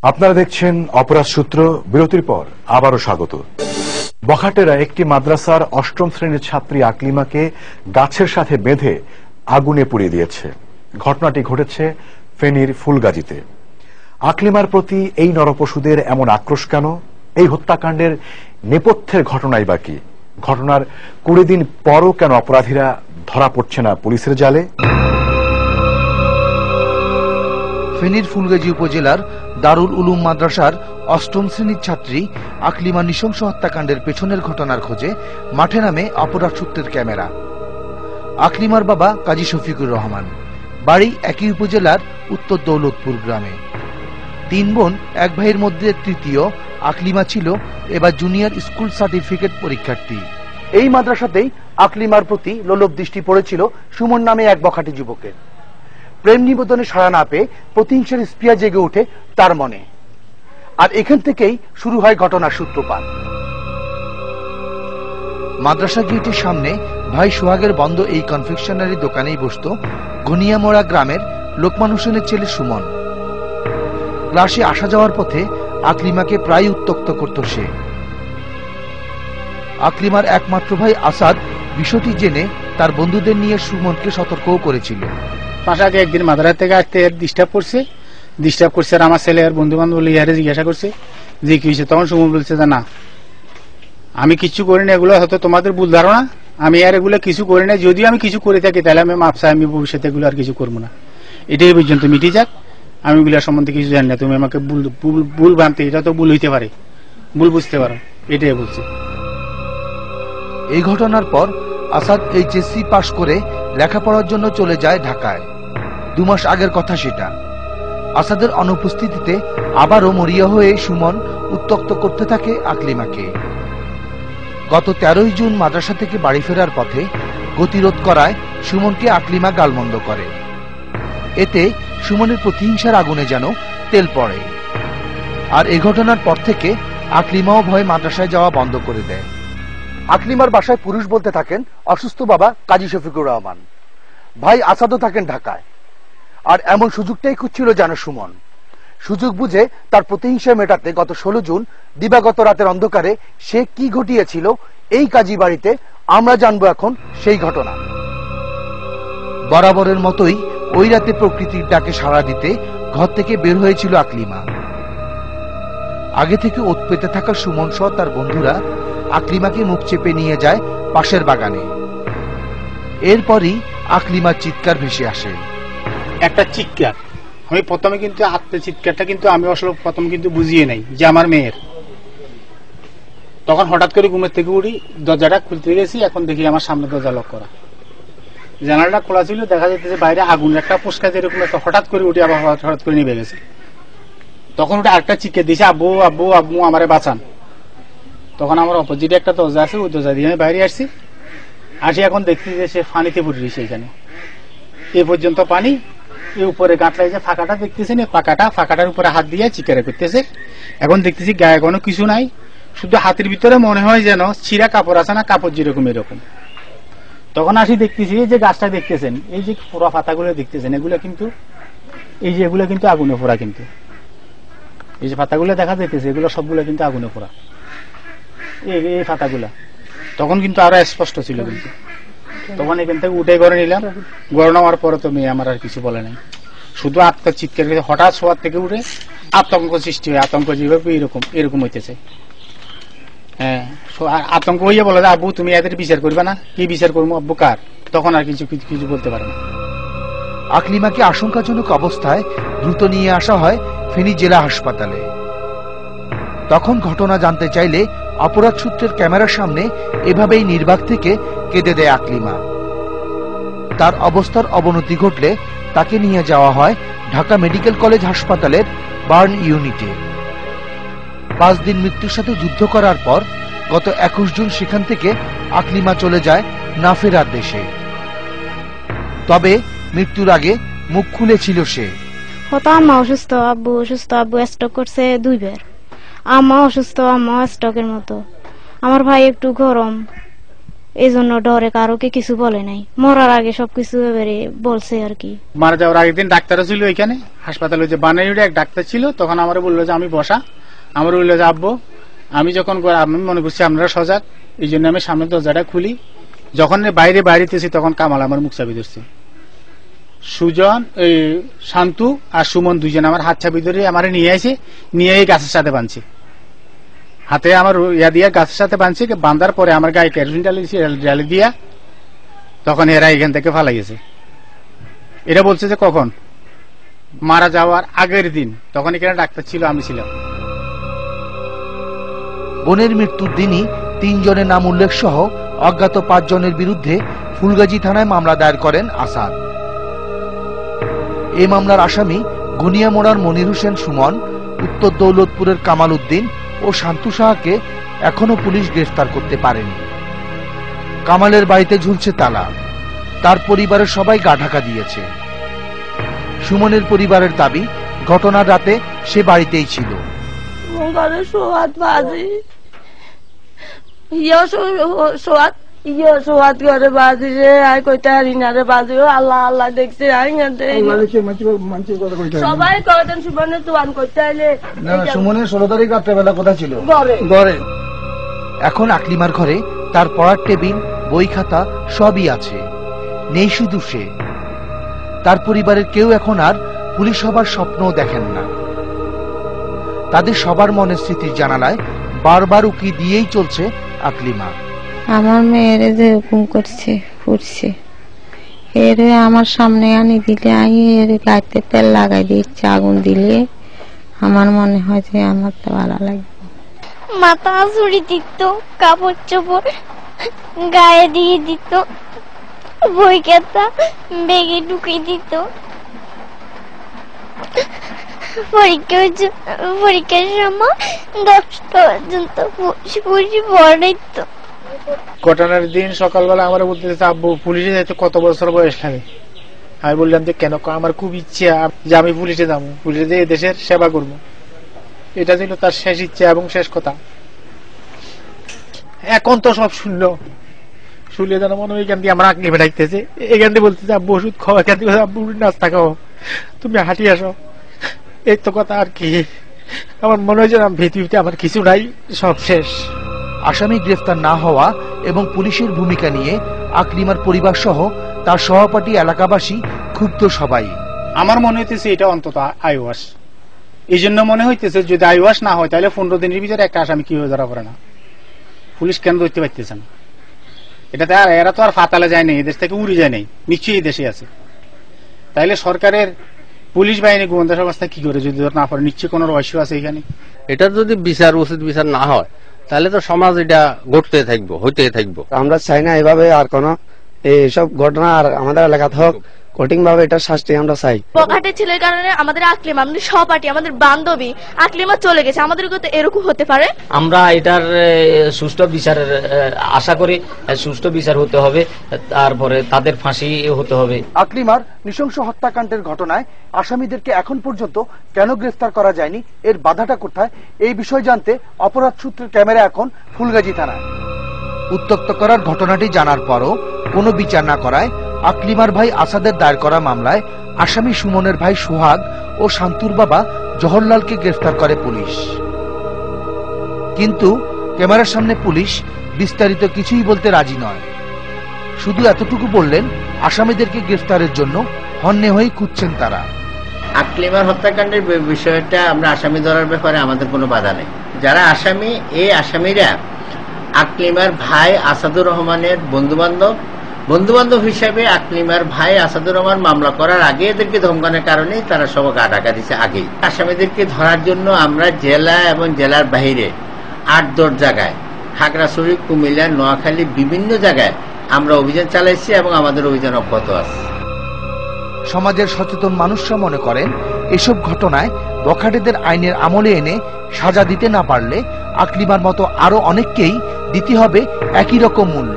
আপনারা দেখছেন অপরাধ সূত্র। বিরতির পর আবারও স্বাগত। বখাটেরা একটি মাদ্রাসার অষ্টম শ্রেণীর ছাত্রী আকলিমাকে গাছের সাথে বেঁধে আগুনে পুড়িয়ে দিয়েছে। ঘটনাটি ঘটেছে ফেনীর ফুলগাজীতে। আকলিমার প্রতি এই নরপশুদের এমন আক্রোশ কেন? এই হত্যাকাণ্ডের নেপথ্যের ঘটনাই বা কি? ঘটনার 20 দিন পরও কেন অপরাধীরা ধরা পড়ছে না পুলিশের জালে? ফেনীর ফুলগাজী উপজেলার দারুল উলুম মাদ্রাসার অষ্টম শ্রেণীর ছাত্রী আকলিমা নৃশংস হত্যাকাণ্ডের পেছনের ঘটনার খোঁজে মাঠে নামে অপরাধ সূত্রের ক্যামেরা। আকলিমার বাবা কাজী শফিকুর রহমান, বাড়ি একই উপজেলার উত্তর দৌলতপুর গ্রামে। 3 বোন 1 ভাইয়ের মধ্যে তৃতীয় আকলিমা ছিল এবার জুনিয়র স্কুল সার্টিফিকেট পরীক্ষার্থী। এই মাদ্রাসাতেই আকলিমার প্রতি লোলুপ দৃষ্টি পড়েছিল সুমন নামে এক বখাটে যুবকের। প্রেম নিবেদনে সাড়া না পেয়ে প্রতিহিংসার স্পৃহা জেগে ওঠে তার মনে, আর এখান থেকেই শুরু হয় ঘটনার সূত্রপাত। মাদ্রাসা গেটের সামনে ভাই সোহাগের বন্ধ এই কনফেকশনারি দোকানেই বসত ঘনিয়ামোড়া গ্রামের লোকমান হোসেনের ছেলে সুমন। ক্লাসে আসা যাওয়ার পথে আকলিমাকে প্রায় উত্ত্যক্ত করত সে। আকলিমার একমাত্র ভাই আসাদ বিষয়টি জেনে তার বন্ধুদের নিয়ে সুমনকে সতর্কও করেছিল। পাশাকে একদিন মাদ্রাসা থেকে আসতে ডিস্টার্ব করছে আর আমার ছেলে আর বন্ধু বান্ধব ইয়ারে জিজ্ঞাসা করছে যে কি হয়েছে। তখন সুমন বলছে যে না, আমি কিছু করি না, এগুলো হয়তো তোমাদের ভুল ধারণা, আমি আর এগুলো কিছু করি না, যদিও আমি কিছু করে থাকি তাহলে আমি মাপ চাই, আমি ভবিষ্যতে এগুলো আর কিছু করবো না, এটাই পর্যন্ত মিটে যাক, আমি এগুলোর সম্বন্ধে কিছু জানি না, তুমি আমাকে ভুল ভাবতে, এটা তো ভুল হইতে পারে, ভুল বুঝতে পারো, এটাই বলছে। এই ঘটনার পর আসাদ এইচএসসি পাশ করে লেখাপড়ার জন্য চলে যায় ঢাকায়। 2 মাস আগের কথা সেটা। আসাদের অনুপস্থিতিতে আবারও মরিয়া হয়ে সুমন উত্ত্যক্ত করতে থাকে আকলিমাকে। গত 13 জুন মাদ্রাসা থেকে বাড়ি ফেরার পথে গতিরোধ করায় সুমনকে আকলিমা গালমন্দ করে। এতে সুমনের প্রতিহিংসার আগুনে যেন তেল পড়ে। আর এই ঘটনার পর থেকে আকলিমাও ভয়ে মাদ্রাসায় যাওয়া বন্ধ করে দেয়। আকলিমার বাসায় পুরুষ বলতে থাকেন অসুস্থ বাবা কাজী শফিকুর রহমান, ভাই আসাদও থাকেন ঢাকায়। আর এমন সুযোগটাই খুঁজছিল যেন সুমন। সুযোগ বুঝে তার প্রতিহিংসা মেটাতে গত 16 জুন দিবাগত রাতের অন্ধকারে সে কি ঘটিয়েছিল এই কাজী বাড়িতে, আমরা জানবো এখন সেই ঘটনা। বরাবরের মতোই ওই রাতে প্রকৃতির ডাকে সাড়া দিতে ঘর থেকে বের হয়েছিল আকলিমা। আগে থেকে ওত পেতে থাকা সুমন সহ তার বন্ধুরা আকলিমাকে মুখ চেপে নিয়ে যায় পাশের বাগানে। এরপরই আকলিমার চিৎকার ভেসে আসে। একটা চিৎকার, আমি প্রথমে কিন্তু চিৎকারটা কিন্তু আমি আসলে প্রথম কিন্তু বুঝিয়ে নাই যে আমার মেয়ের। তখন হঠাৎ করে ঘুমের থেকে উঠি, দরজাটা খুলতে গেছি, এখন দেখি আমার সামনে দরজা লক করা, জানালাটা খোলা ছিল, দেখা যাচ্ছে বাইরে আগুন একটা পোস্কা যেরকম একটা হঠাৎ করে উঠে আবার হঠাৎ করে নিভে গেছে। তখন ওটা আরেকটা চিৎকার দিয়েছে, আব্বু আব্বু আব্বু আমারে বাঁচান। তখন আমার অপোজিটে একটা দরজা আছে, ওই দরজা দিয়ে আমি বাইরে আসি এখন দেখছি যে সে পানিতে পড়ে রয়েছে। এখানে এ পর্যন্ত পানি, এই উপরে গাঁটলাই যে ফাঁকাটা দেখতেছেন, এই ফাঁকাটার উপরে হাত দিয়ে চিকারে করতেছে। এখন দেখতেছি গায়ে কোনো কিছু নাই, শুধু হাতের ভিতরে মনে হয় যেন ছিঁড়া কাপড় আছে না, কাপড় যেরকম এরকম। তখন আসি দেখতেছি এই যে গাছটা দেখতেছেন, এই যে পোড়া পাতাগুলো দেখতেছেন, এগুলো কিন্তু এই যে এগুলো কিন্তু আগুনে পোড়া, কিন্তু এই যে পাতাগুলো দেখা যাইতেছে এগুলো সবগুলো কিন্তু আগুনে পোড়া, এই পাতাগুলা। তখন কিন্তু আরো স্পষ্ট ছিল, কিন্তু তখন এখান থেকে উঠে ঘরে নিলাম। ঘরে নেওয়ার পরে তো মেয়ে আমার আর কিছু বলে নাই, শুধু আত্মার চিৎকার, হঠাৎ শোয়ার থেকে উঠে আতঙ্ক সৃষ্টি হয়, আতঙ্ক যেভাবে এরকম হইতেছে। হ্যাঁ, আতঙ্ক হইয়া বলে আব্বু তুমি এদের বিচার করবে না, কি বিচার করবো আব্বু কার? তখন আর কিছু বলতে পারে না। আকলিমাকে আশঙ্কাজনক অবস্থায় দ্রুত নিয়ে আসা হয় ফেনী জেলা হাসপাতালে। তখন ঘটনা জানতে চাইলে অপরাধ সূত্রের ক্যামেরার সামনে এভাবেই নির্বাক থেকে কেঁদে দেয় আকলিমা। তার অবস্থার অবনতি ঘটলে তাকে নিয়ে যাওয়া হয় ঢাকা মেডিকেল কলেজ হাসপাতালের বার্ন ইউনিটে। 5 দিন মৃত্যুর সাথে যুদ্ধ করার পর গত 21 জুন সেখান থেকে আকলিমা চলে যায় না ফেরার দেশে। তবে মৃত্যুর আগে মুখ খুলেছিল সে। আম্মা অসুস্থ, আব্বু অসুস্থ, আব্বু স্ট্রোক করছে 2 বার, আম্মা অসুস্থ, আম্মা স্ট্রোকের মতো, আমার ভাই একটু গরম, এই জন্য ডরে কারোকে কিছু বলে নাই, মরার আগে সবকিছু এবারে বলছে আর কি। মারা যাওয়ার আগের দিন ডাক্তারও ছিল এখানে হাসপাতালে, যে বানাইড়ে এক ডাক্তার ছিল, তখন আমার বললো যে আমি বসা, আমার বললো যে আব্বু আমি যখন আমি মনে করছি আপনারা সজাগ, এই জন্য আমি সামনের দরজাটা খুলি, যখন বাইরেতেছি তখন কামাল আমার মুখ চাবি ধরছে। সুজন, এই শান্তু আর সুমন দুইজন আমার হাত চাবি ধরে আমার নিয়ে আসে, নিয়ে এই গাছের সাথে বাঁধছে, হাতে আমার ইয়া দিয়ে গাছের সাথে বাঁধছে, বাঁধার পরে আমার গায়ে কেরোসিন ডালি দিয়া তখন এরা এখান থেকে ফালাই গেছে। এরা বলছে যে কখন মারা যাওয়ার আগের দিন, তখন এখানে ডাক্তার ছিল, আমি ছিলাম। বোনের মৃত্যুর দিনই 3 জনের নাম উল্লেখ সহ অজ্ঞাত 5 জনের বিরুদ্ধে ফুলগাজী থানায় মামলা দায়ের করেন আসাদ। এই মামলার আসামি গুনিয়ামোড়ার মনির হোসেন সুমন, উত্তর দৌলতপুরের কামাল উদ্দিন ও শান্তু সাহাকে এখনো পুলিশ গ্রেফতার করতে পারেনি। কামালের বাড়িতে ঝুলছে তালা, তার পরিবারের সবাই গা ঢাকা দিয়েছে। সুমনের পরিবারের দাবি ঘটনার রাতে সে বাড়িতেই ছিল। আল্লাহ আল্লাহ দেখছে সবাই সুমনের 16 তারিখ রাত্রেবেলা কোথায় ছিল? ঘরে। এখন আকলিমার ঘরে তার পড়ার টেবিল, বই খাতা সবই আছে, নেই শুধু সে। তার পরিবারের কেউ এখন আর পুলিশ হবার স্বপ্নও দেখেন না। তাদের সবার মনের স্মৃতির জানালায় বারবার উকি দিয়েই চলছে আকলিমা। আমার মেয়ের যে হুকুম করছে ফুটছে, এর আমার সামনে আনি দিলে আমি এর গাইতে তেল লাগাই দিচ্ছে, আগুন দিলে আমার মনে হয় যে আমার তো ভালো লাগবে। মাথা ছুরি দিত, কাপড় চোপড় গায়ে দিয়ে দিত, বই খাতা বেগে ঢুকিয়ে দিত, পরীক্ষার সময় 10টা পর্যন্ত পড়াইত। ঘটনার দিন সকালবেলা আমার বলতেছে আব্বু পুলিশে যাইতে কত বছর বয়স লাগে? আমি বললাম যে কেন? আমার খুব ইচ্ছা যে আমি পুলিশে যাবো, পুলিশে যেয়ে দেশের সেবা করবো, এটা ছিল তার শেষ ইচ্ছা এবং শেষ কথা। এখন তো সব শুনলে যেন মনে হয় এখান দিয়ে আমার আকলি বেড়াইতেছে, এখান দিয়ে বলতেছে আব্বু ওষুধ খাও, এখান থেকে আব্বু নাস্তা খাও, তুমি হাঁটি আসো, এই তো কথা আর কি। আমার মনে হয় যে পৃথিবীতে আমার কিছু নাই, সব শেষ। আসামি গ্রেফতার না হওয়া এবং পুলিশের ভূমিকা নিয়ে আকলিমার পরিবার সহ তার সহপাঠী এলাকাবাসী ক্ষুব্ধ সবাই। আমার মনে হইতেছে এটা অন্তত আইওয়াস, এই জন্য মনে হইতেছে যদি আইওয়াস না হয় তাহলে 15 দিনের ভিতরে একটা আসামি কি হয়ে ধরা পড়ে না, পুলিশ কেন ধরতে পারতেছে না? এটাতে আর এরা তো আর ফাতালে যায় নাই, এদেশ থেকে উড়ে যায় নাই, নিশ্চয়ই দেশে আছে। তাইলে সরকারের পুলিশ বাহিনী গোয়েন্দা সংস্থা কি করে যদি না পারে? নিশ্চয়ই কোন রহস্য আছে এখানে। এটা যদি বিচার উচিত বিচার না হয় তাহলে তো সমাজ এটা ঘটতে থাকবো, হইতে থাকবো। আমরা চাই না এভাবে আর কোন এইসব ঘটনা আর আমাদের এলাকাতে হোক, কঠিন ভাবে এটা শাস্তি আমরা চাই। বখাটে ছেলের কারণে আমাদের আকলিমা, আমাদের সহপাঠী, আমাদের বান্ধবী আকলিমা চলে গেছে, আমাদের তো এরকম হতে পারে? আমরা এটার সুষ্ঠু বিচারের আশা করি, সুষ্ঠু বিচার হতে হবে, তারপরে তাদের ফাঁসি হতে হবে। আকলিমার নৃশংস হত্যাকাণ্ডের ঘটনায় আসামিদেরকে এখন পর্যন্ত কেন গ্রেফতার করা যায়নি, এর বাধাটা কোথায়, এই বিষয় জানতে অপরাধ সূত্রের ক্যামেরা এখন ফুলগাজী থানায়। উত্তক্ত করার ঘটনাটি জানার পরও কোনো বিচার না করায় আকলিমার ভাই আসাদের দায়ের করা মামলায় আসামি সুমনের ভাই সোহাগ ও শান্তুর বাবা জহরলালকে গ্রেফতার করে পুলিশ। কিন্তু ক্যামেরার সামনে পুলিশ বিস্তারিত কিছুই বলতে রাজি নয়, শুধু এতটুকু বললেন আসামিদেরকে গ্রেফতারের জন্য হন্যে হয়ে খুঁজছেন তারা। আকলিমার হত্যাকাণ্ডের বিষয়টা আমরা আসামি ধরার ব্যাপারে আমাদের কোনো বাধা নেই। যারা আসামি, এই আসামিরা আকলিমার ভাই আসাদুর রহমানের বন্ধু-বান্ধব হিসেবে আকলিমার ভাই আসাদুর রহমান মামলা করার আগে এদেরকে ধমকানোর কারণে তারা সব গা ঢাকা দিচ্ছে আগেই। আসামিদেরকে ধরার জন্য আমরা জেলা এবং জেলার বাহিরে 8-10 জায়গায়, খাগড়াছড়ি, কুমিল্লা, নোয়াখালী, বিভিন্ন জায়গায় আমরা অভিযান চালাইছি এবং আমাদের অভিযান অব্যাহত আছে। সমাজের সচেতন মানুষরা মনে করেন এসব ঘটনায় বখাটেদের আইনের আমলে এনে সাজা দিতে না পারলে আকলিমার মতো আরো অনেককেই দিতে হবে একই রকম মূল্য।